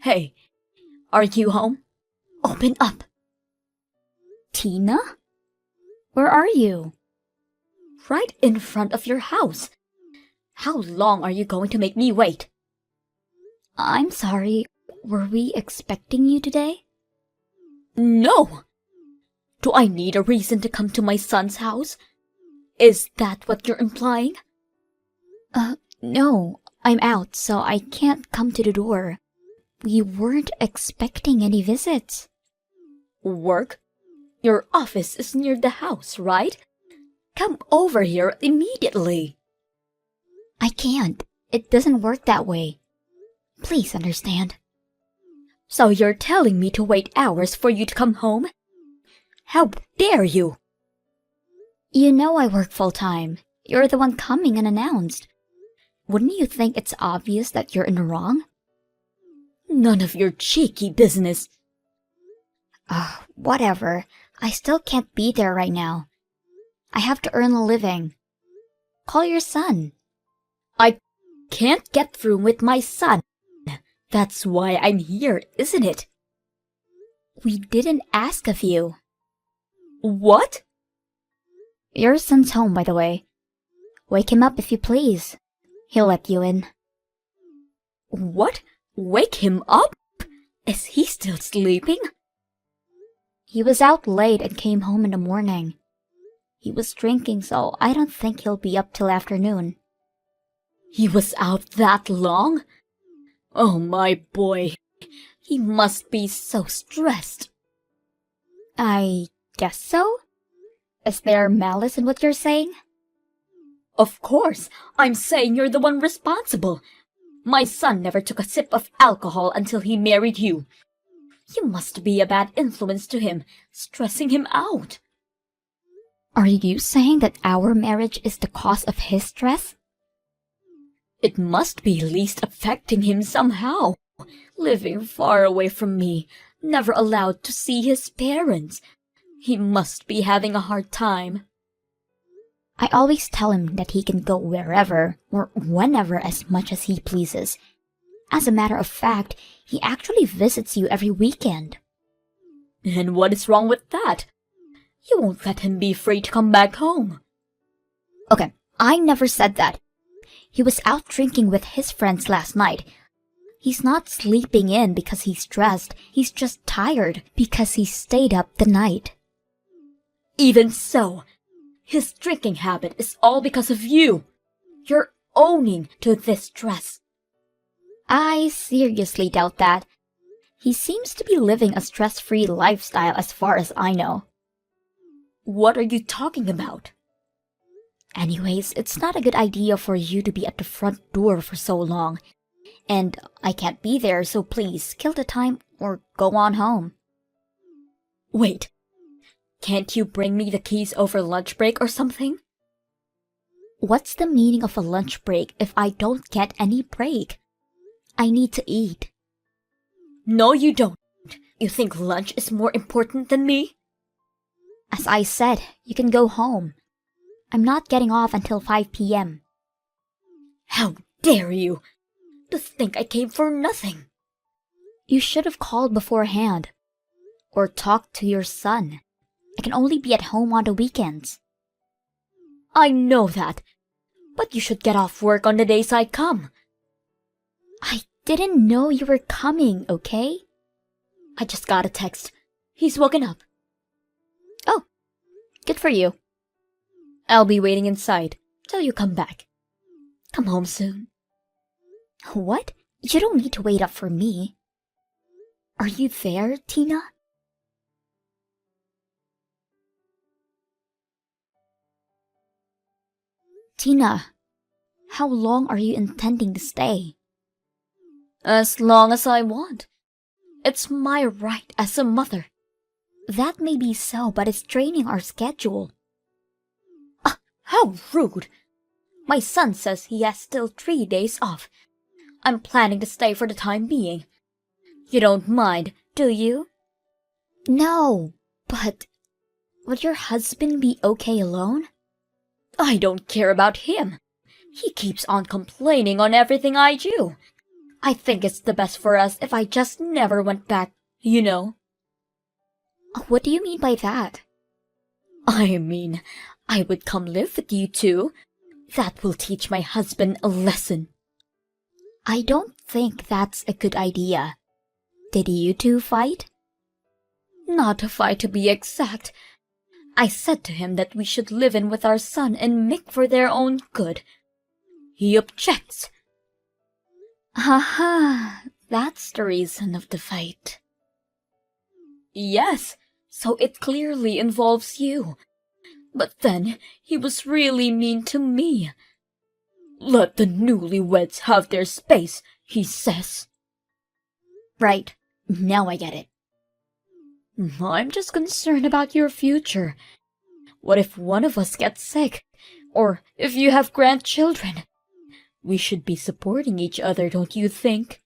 Hey, are you home? Open up. Tina? Where are you? Right in front of your house. How long are you going to make me wait? I'm sorry, were we expecting you today? No! Do I need a reason to come to my son's house? Is that what you're implying? No, I'm out, so I can't come to the door. We weren't expecting any visits. Work? Your office is near the house, right? Come over here immediately. I can't. It doesn't work that way. Please understand. So you're telling me to wait hours for you to come home? How dare you! You know I work full-time. You're the one coming unannounced. Wouldn't you think it's obvious that you're in the wrong? None of your cheeky business. Whatever. I still can't be there right now. I have to earn a living. Call your son. I can't get through with my son. That's why I'm here, isn't it? We didn't ask of you. What? Your son's home, by the way. Wake him up if you please. He'll let you in. What? Wake him up? Is he still sleeping? He was out late and came home in the morning. He was drinking, so I don't think he'll be up till afternoon. He was out that long? Oh, my boy. He must be so stressed. I guess so? Is there malice in what you're saying? Of course, I'm saying you're the one responsible. My son never took a sip of alcohol until he married you. You must be a bad influence to him, stressing him out. Are you saying that our marriage is the cause of his stress? It must be least affecting him somehow. Living far away from me, never allowed to see his parents. He must be having a hard time. I always tell him that he can go wherever or whenever as much as he pleases. As a matter of fact, he actually visits you every weekend. And what is wrong with that? You won't let him be free to come back home. Okay, I never said that. He was out drinking with his friends last night. He's not sleeping in because he's stressed. He's just tired because he stayed up the night. Even so, his drinking habit is all because of you. You're owning to this stress. I seriously doubt that. He seems to be living a stress-free lifestyle as far as I know. What are you talking about? Anyways, it's not a good idea for you to be at the front door for so long. And I can't be there, so please, kill the time or go on home. Wait, can't you bring me the keys over lunch break or something? What's the meaning of a lunch break if I don't get any break? I need to eat. No, you don't. You think lunch is more important than me? As I said, you can go home. I'm not getting off until 5 p.m. How dare you! To think I came for nothing. You should have called beforehand. Or talked to your son. I can only be at home on the weekends. I know that, but you should get off work on the days I come. I didn't know you were coming, okay? I just got a text. He's woken up. Oh, good for you. I'll be waiting inside till you come back. Come home soon. What? You don't need to wait up for me. Are you there, Tina? Tina, how long are you intending to stay? As long as I want. It's my right as a mother. That may be so, but it's draining our schedule. How rude! My son says he has still 3 days off. I'm planning to stay for the time being. You don't mind, do you? No, but would your husband be okay alone? I don't care about him. He keeps on complaining on everything I do. I think it's the best for us if I just never went back, you know. What do you mean by that? I mean, I would come live with you too. That will teach my husband a lesson. I don't think that's a good idea. Did you two fight? Not a fight to be exact. I said to him that we should live in with our son and make for their own good. He objects. Haha, that's the reason of the fight. Yes, so it clearly involves you. But then he was really mean to me. Let the newlyweds have their space, he says. Right, now I get it. I'm just concerned about your future. What if one of us gets sick? Or if you have grandchildren? We should be supporting each other, don't you think?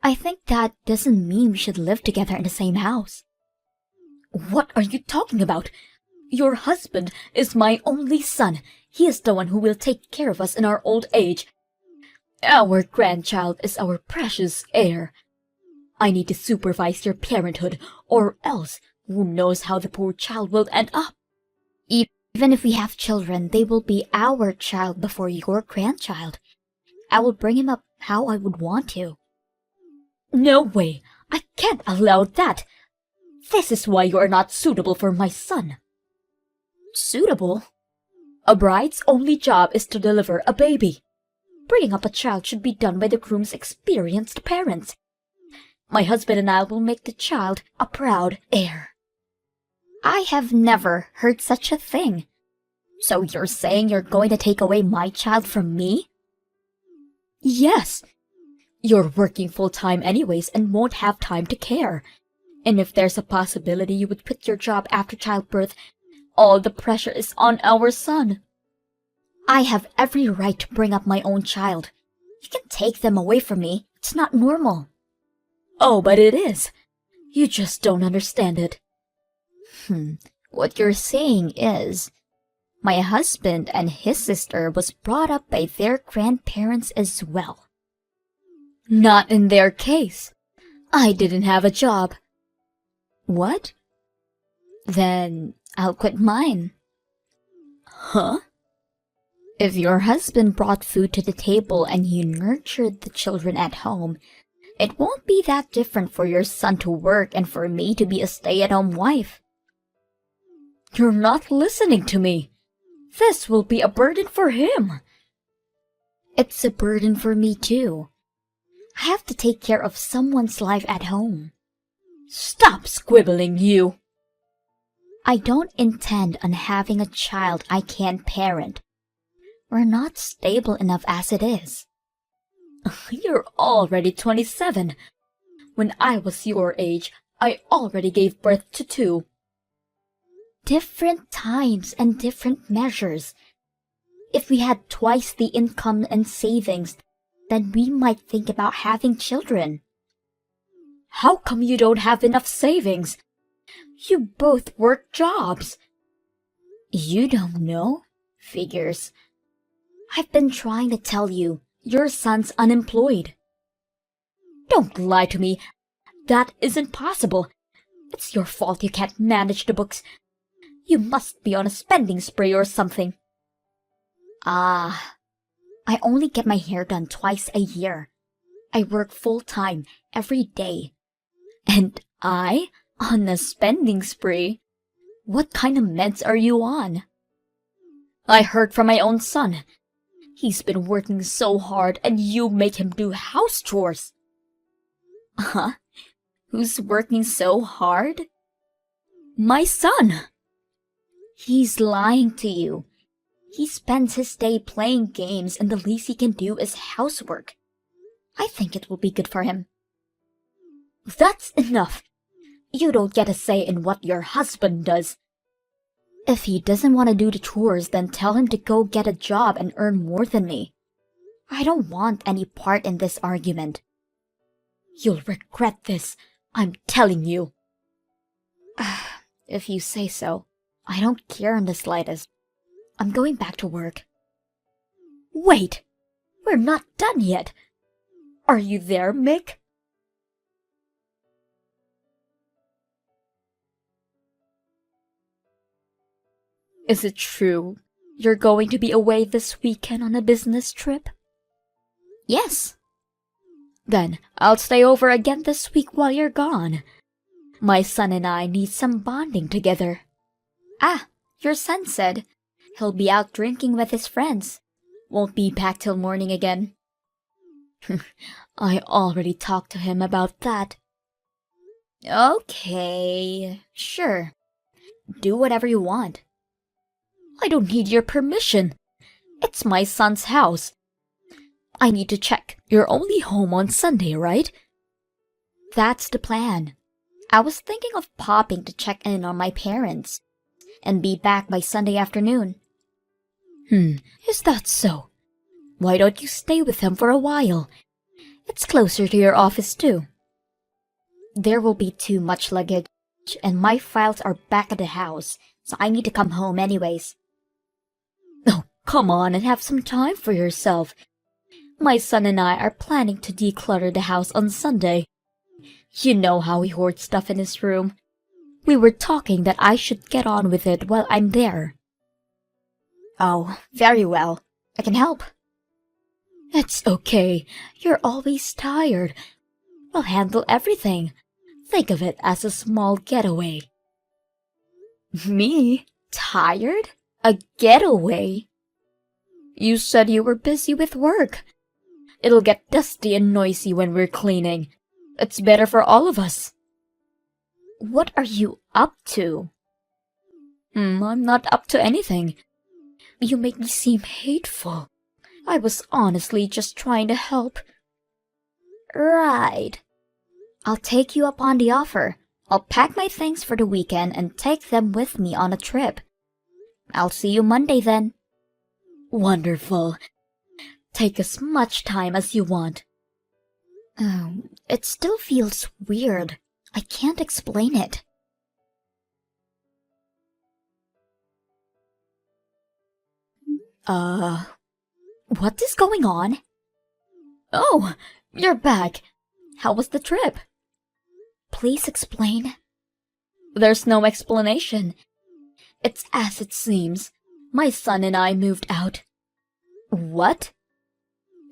I think that doesn't mean we should live together in the same house. What are you talking about? Your husband is my only son. He is the one who will take care of us in our old age. Our grandchild is our precious heir. I need to supervise your parenthood, or else who knows how the poor child will end up. Even if we have children, they will be our child before your grandchild. I will bring him up how I would want to. No way! I can't allow that! This is why you are not suitable for my son. Suitable? A bride's only job is to deliver a baby. Bringing up a child should be done by the groom's experienced parents. My husband and I will make the child a proud heir. I have never heard such a thing. So you're saying you're going to take away my child from me? Yes. You're working full-time anyways and won't have time to care. And if there's a possibility you would quit your job after childbirth, all the pressure is on our son. I have every right to bring up my own child. You can take them away from me. It's not normal. Oh, but it is. You just don't understand it. What you're saying is, my husband and his sister was brought up by their grandparents as well. Not in their case. I didn't have a job. What? Then I'll quit mine. Huh? If your husband brought food to the table and you nurtured the children at home, it won't be that different for your son to work and for me to be a stay-at-home wife. You're not listening to me. This will be a burden for him. It's a burden for me too. I have to take care of someone's life at home. Stop squibbling, you. I don't intend on having a child I can't parent. We're not stable enough as it is. You're already 27. When I was your age, I already gave birth to 2. Different times and different measures. If we had twice the income and savings, then we might think about having children. How come you don't have enough savings? You both work jobs. You don't know? Figures. I've been trying to tell you, your son's unemployed. Don't lie to me. That isn't possible. It's your fault you can't manage the books. You must be on a spending spree or something. I only get my hair done twice a year. I work full-time every day. And I? On a spending spree? What kind of meds are you on? I heard from my own son. He's been working so hard and you make him do house chores. Huh? Who's working so hard? My son. He's lying to you. He spends his day playing games and the least he can do is housework. I think it will be good for him. That's enough. You don't get a say in what your husband does. If he doesn't want to do the chores, then tell him to go get a job and earn more than me. I don't want any part in this argument. You'll regret this, I'm telling you. If you say so. I don't care in the slightest. I'm going back to work. Wait! We're not done yet. Are you there, Mick? Is it true you're going to be away this weekend on a business trip? Yes. Then I'll stay over again this week while you're gone. My son and I need some bonding together. Ah, your son said he'll be out drinking with his friends. Won't be back till morning again. I already talked to him about that. Okay, sure. Do whatever you want. I don't need your permission. It's my son's house. I need to check. You're only home on Sunday, right? That's the plan. I was thinking of popping to check in on my parents and be back by Sunday afternoon. Is that so? Why don't you stay with them for a while? It's closer to your office too. There will be too much luggage, and my files are back at the house, so I need to come home anyways. Oh, come on and have some time for yourself. My son and I are planning to declutter the house on Sunday. You know how he hoards stuff in his room. We were talking that I should get on with it while I'm there. Oh, very well. I can help. It's okay. You're always tired. We'll handle everything. Think of it as a small getaway. Me? Tired? A getaway? You said you were busy with work. It'll get dusty and noisy when we're cleaning. It's better for all of us. What are you up to? I'm not up to anything. You make me seem hateful. I was honestly just trying to help. Right. I'll take you up on the offer. I'll pack my things for the weekend and take them with me on a trip. I'll see you Monday then. Wonderful. Take as much time as you want. It still feels weird. I can't explain it. What is going on? Oh, you're back. How was the trip? Please explain. There's no explanation. It's as it seems. My son and I moved out. What?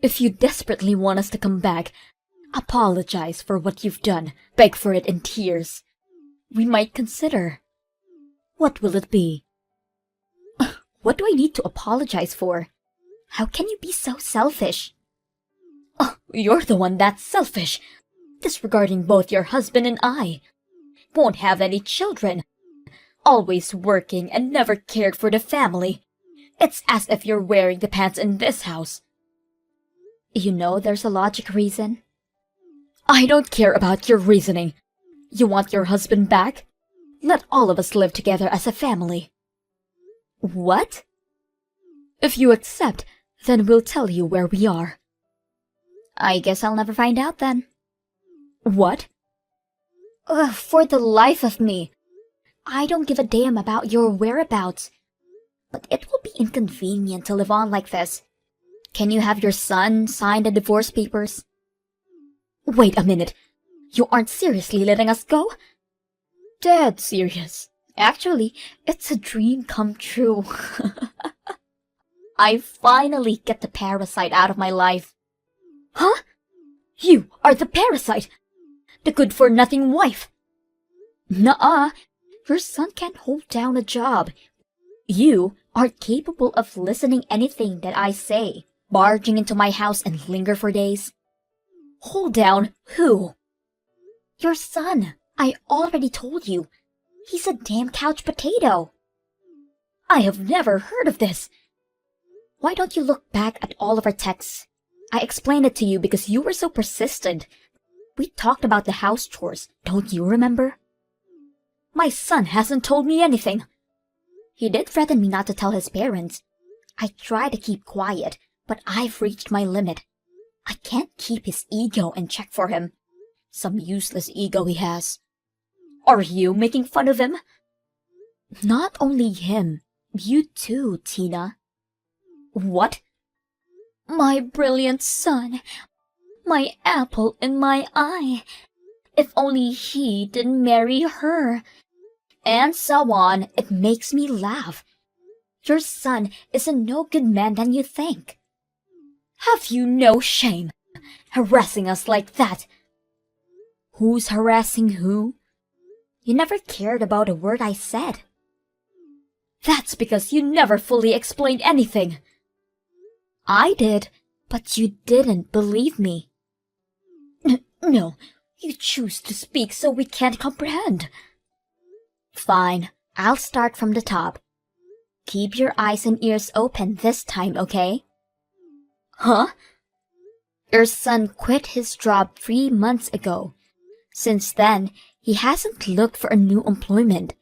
If you desperately want us to come back, apologize for what you've done. Beg for it in tears. We might consider. What will it be? What do I need to apologize for? How can you be so selfish? Oh, you're the one that's selfish, disregarding both your husband and I. Won't have any children. Always working and never cared for the family. It's as if you're wearing the pants in this house. You know there's a logic reason. I don't care about your reasoning. You want your husband back? Let all of us live together as a family. What? If you accept, then we'll tell you where we are. I guess I'll never find out then. What? For the life of me. I don't give a damn about your whereabouts. But it will be inconvenient to live on like this. Can you have your son sign the divorce papers? Wait a minute. You aren't seriously letting us go? Dead serious. Actually, it's a dream come true. I finally get the parasite out of my life. Huh? You are the parasite. The good-for-nothing wife. Nuh-uh. Your son can't hold down a job. You aren't capable of listening anything that I say, barging into my house and linger for days. Hold down who? Your son. I already told you. He's a damn couch potato. I have never heard of this. Why don't you look back at all of our texts? I explained it to you because you were so persistent. We talked about the house chores, don't you remember? My son hasn't told me anything. He did threaten me not to tell his parents. I try to keep quiet, but I've reached my limit. I can't keep his ego in check for him. Some useless ego he has. Are you making fun of him? Not only him, you too, Tina. What? My brilliant son. My apple in my eye. If only he didn't marry her. And so on. It makes me laugh. Your son is a no good man than you think. Have you no shame? Harassing us like that. Who's harassing who? You never cared about a word I said. That's because you never fully explained anything. I did, but you didn't believe me. No, you choose to speak so we can't comprehend. Fine, I'll start from the top. Keep your eyes and ears open this time, okay? Huh? Your son quit his job 3 months ago. Since then, he hasn't looked for a new employment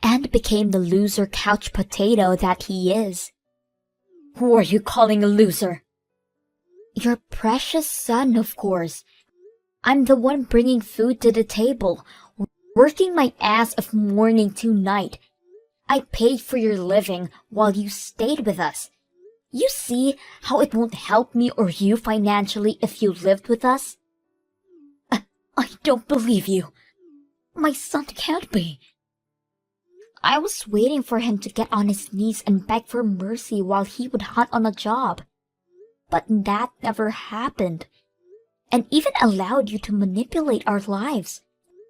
and became the loser couch potato that he is. Who are you calling a loser? Your precious son, of course. I'm the one bringing food to the table, working my ass off morning to night. I paid for your living while you stayed with us. You see how it won't help me or you financially if you lived with us? I don't believe you. My son can't be. I was waiting for him to get on his knees and beg for mercy while he would hunt on a job. But that never happened. And even allowed you to manipulate our lives.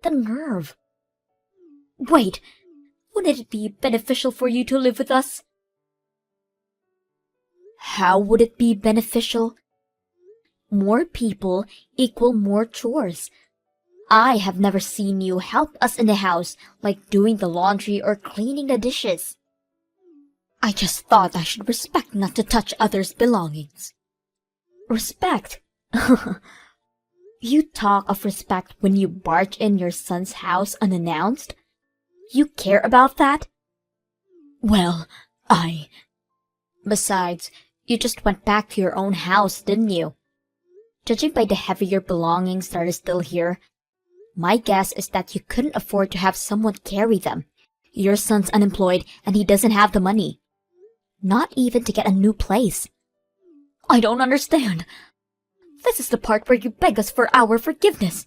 The nerve. Wait, wouldn't it be beneficial for you to live with us? How would it be beneficial? More people equal more chores. I have never seen you help us in the house, like doing the laundry or cleaning the dishes. I just thought I should respect not to touch others' belongings. Respect? You talk of respect when you barge in your son's house unannounced? You care about that? Well, Besides, you just went back to your own house, didn't you? Judging by the heavier belongings that are still here, my guess is that you couldn't afford to have someone carry them. Your son's unemployed and he doesn't have the money. Not even to get a new place. I don't understand. This is the part where you beg us for our forgiveness.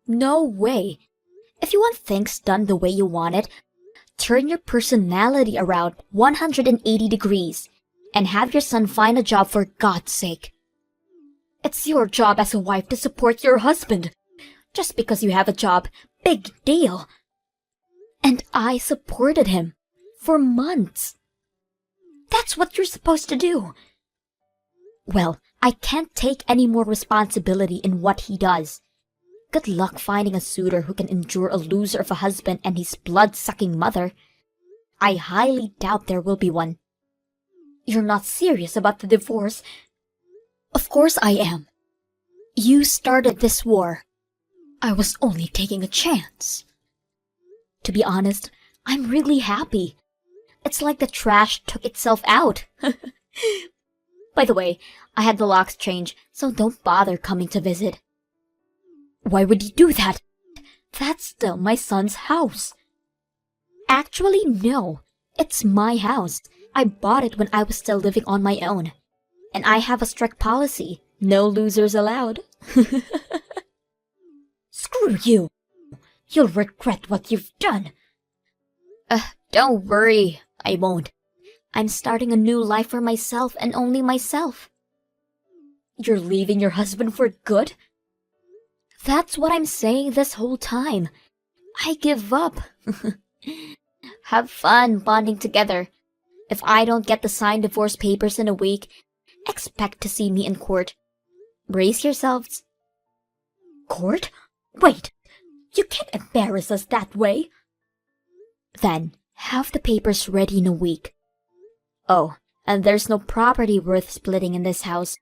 No way. If you want things done the way you want it, turn your personality around 180 degrees and have your son find a job for God's sake. It's your job as a wife to support your husband. Just because you have a job, big deal. And I supported him for months. That's what you're supposed to do. Well, I can't take any more responsibility in what he does. Good luck finding a suitor who can endure a loser of a husband and his blood-sucking mother. I highly doubt there will be one. You're not serious about the divorce? Of course I am. You started this war. I was only taking a chance. To be honest, I'm really happy. It's like the trash took itself out. By the way, I had the locks changed, so don't bother coming to visit. Why would you do that? That's still my son's house. Actually, no. It's my house. I bought it when I was still living on my own. And I have a strict policy. No losers allowed. Screw you. You'll regret what you've done. Don't worry. I won't. I'm starting a new life for myself and only myself. You're leaving your husband for good? That's what I'm saying this whole time. I give up. Have fun bonding together. If I don't get the signed divorce papers in a week, expect to see me in court. Brace yourselves. Court? Wait, you can't embarrass us that way. Then, have the papers ready in a week. Oh, and there's no property worth splitting in this house.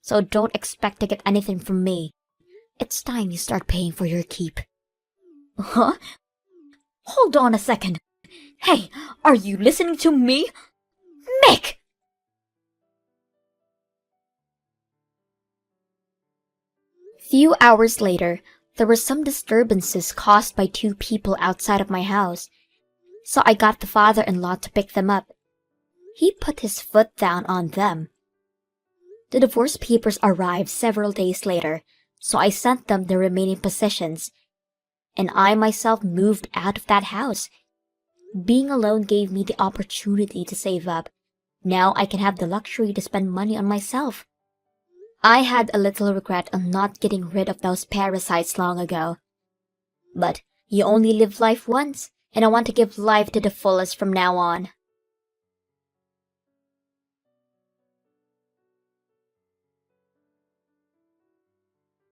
So don't expect to get anything from me. It's time you start paying for your keep. Huh? Hold on a second. Hey, are you listening to me? Mick! Few hours later, there were some disturbances caused by 2 people outside of my house, so I got the father-in-law to pick them up. He put his foot down on them. The divorce papers arrived several days later, so I sent them the remaining possessions, and I myself moved out of that house. Being alone gave me the opportunity to save up. Now I can have the luxury to spend money on myself. I had a little regret on not getting rid of those parasites long ago. But you only live life once, and I want to give life to the fullest from now on.